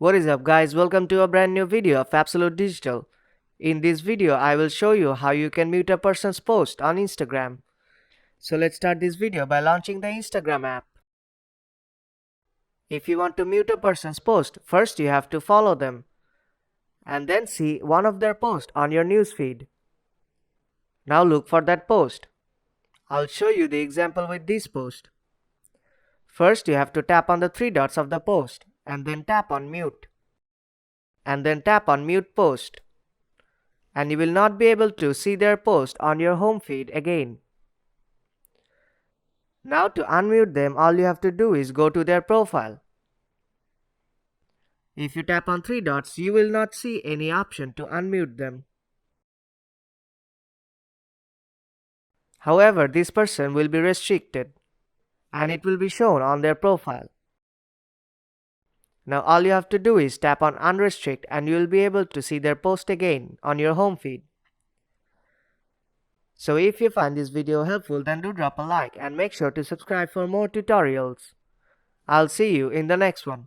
What is up guys, welcome to a brand new video of Absolute Digital. In this video I will show you how you can mute a person's post on Instagram. So let's start this video by launching the Instagram app. If you want to mute a person's post, first you have to follow them and then see one of their posts on your newsfeed. Now look for that post. I'll show you the example with this post. First you have to tap on the three dots of the post and then tap on mute. And then tap on mute post. And you will not be able to see their post on your home feed again. Now to unmute them, all you have to do is go to their profile. If you tap on three dots, you will not see any option to unmute them. However, this person will be restricted and it will be shown on their profile. Now all you have to do is tap on unrestrict and you will be able to see their post again on your home feed. So if you find this video helpful, then do drop a like and make sure to subscribe for more tutorials. I'll see you in the next one.